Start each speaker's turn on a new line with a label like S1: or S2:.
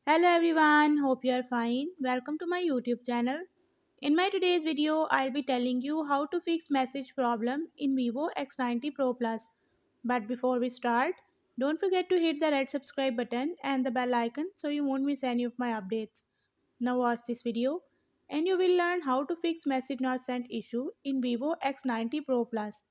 S1: Hello everyone, hope you are fine. Welcome to my YouTube channel. In my today's video, I'll be telling you how to fix message problem in Vivo X90 Pro Plus. But before we start, don't forget to hit the red subscribe button and the bell icon so you won't miss any of my updates. Now watch this video and you will learn how to fix message not sent issue in Vivo X90 Pro Plus.